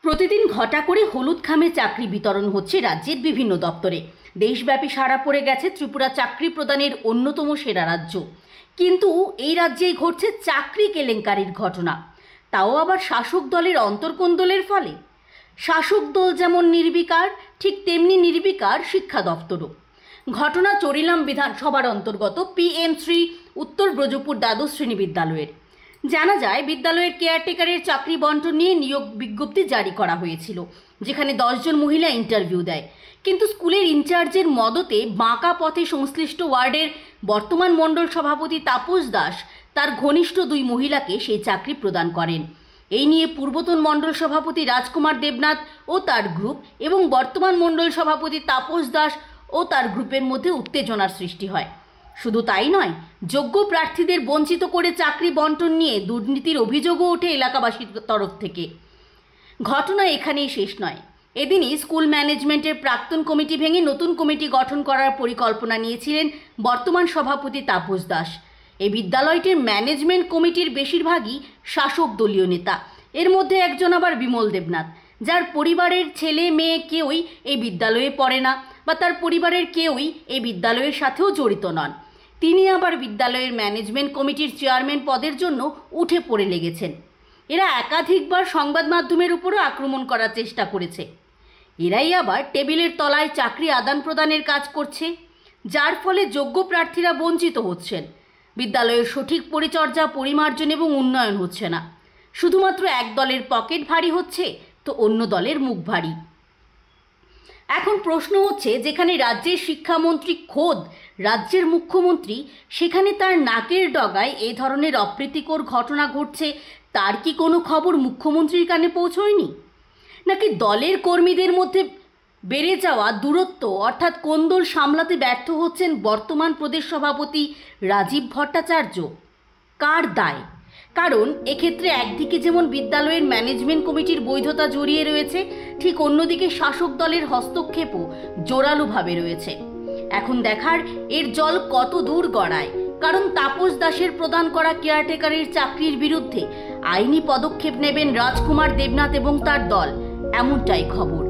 প্রতিদিন ঘটা করে হলুদ খামে চাকরি বিতরণ হচ্ছে রাজ্যের বিভিন্ন দপ্তরে। দেশব্যাপী সাড়া পড়ে গেছে ত্রিপুরা চাকরি প্রদানের অন্যতম সেরা রাজ্য। কিন্তু এই রাজ্যেই ঘটছে চাকরি কেলেঙ্কারির ঘটনা, তাও আবার শাসক দলের অন্তর্কোন্দলের ফলে। শাসক দল যেমন নির্বিকার, ঠিক তেমনি নির্বিকার শিক্ষা দপ্তরও। ঘটনা চরিলাম বিধানসভার অন্তর্গত PM3 উত্তর ব্রজপুর দ্বাদশ শ্রেণী বিদ্যালয়ের। জানা যায়, বিদ্যালয়ের কেয়ারটেকারের চাকরি বন্টন নিয়ে নিয়োগ বিজ্ঞপ্তি জারি করা হয়েছিল, যেখানে 10 জন মহিলা ইন্টারভিউ দেয়। কিন্তু স্কুলের ইনচার্জের মদতে বাঁকা পথে সংশ্লিষ্ট ওয়ার্ডের বর্তমান মণ্ডল সভাপতি তাপস দাস তার ঘনিষ্ঠ 2 মহিলাকে সেই চাকরি প্রদান করেন। এই নিয়ে পূর্বতন মণ্ডল সভাপতি রাজকুমার দেবনাথ ও তার গ্রুপ এবং বর্তমান মণ্ডল সভাপতি তাপস দাস ও তার গ্রুপের মধ্যে উত্তেজনার সৃষ্টি হয়। শুধু তাই নয়, যোগ্য প্রার্থীদের বঞ্চিত করে চাকরি বন্টন নিয়ে দুর্নীতির অভিযোগও ওঠে এলাকাবাসীর তরফ থেকে। ঘটনা এখানেই শেষ নয়। এদিনই স্কুল ম্যানেজমেন্টের প্রাক্তন কমিটি ভেঙে নতুন কমিটি গঠন করার পরিকল্পনা নিয়েছিলেন বর্তমান সভাপতি তাপস দাস। এই বিদ্যালয়টির ম্যানেজমেন্ট কমিটির বেশিরভাগই শাসক দলীয় নেতা। এর মধ্যে একজন আবার বিমল দেবনাথ, যার পরিবারের ছেলে মেয়ে কেউই এই বিদ্যালয়ে পড়ে না বা তার পরিবারের কেউই এই বিদ্যালয়ের সাথেও জড়িত নন। তিনি আবার বিদ্যালয়ের ম্যানেজমেন্ট কমিটির চেয়ারম্যান পদের জন্য উঠে পড়ে লেগেছেন। এরা একাধিকবার সংবাদ মাধ্যমের উপরও আক্রমণ করার চেষ্টা করেছে। এরাই আবার টেবিলের তলায় চাকরি আদান প্রদানের কাজ করছে, যার ফলে যোগ্য প্রার্থীরা বঞ্চিত হচ্ছেন। বিদ্যালয়ের সঠিক পরিচর্যা, পরিমার্জন এবং উন্নয়ন হচ্ছে না। শুধুমাত্র এক দলের পকেট ভারী হচ্ছে তো অন্য দলের মুখ ভারী। এখন প্রশ্ন হচ্ছে, যেখানে রাজ্যের শিক্ষামন্ত্রী খোদ রাজ্যের মুখ্যমন্ত্রী, সেখানে তার নাকের ডগায় এ ধরনের অপ্রীতিকর ঘটনা ঘটছে, তার কি কোনো খবর মুখ্যমন্ত্রীর কানে পৌঁছয়নি? নাকি দলের কর্মীদের মধ্যে বেড়ে যাওয়া দূরত্ব অর্থাৎ কোন্দল সামলাতে ব্যর্থ হচ্ছেন বর্তমান প্রদেশ সভাপতি রাজীব ভট্টাচার্য? কার দায়? কারণ এক্ষেত্রে একদিকে যেমন বিদ্যালয়ের ম্যানেজমেন্ট কমিটির বৈধতা জড়িয়ে রয়েছে, ঠিক অন্যদিকে শাসক দলের হস্তক্ষেপও জোরালোভাবে রয়েছে। এখন দেখার এর জল কত দূর গড়ায়, কারণ তাপস দাসের প্রদান করা কেয়ারটেকারের চাকরির বিরুদ্ধে আইনি পদক্ষেপ নেবেন রাজকুমার দেবনাথ এবং তার দল, এমনটাই খবর।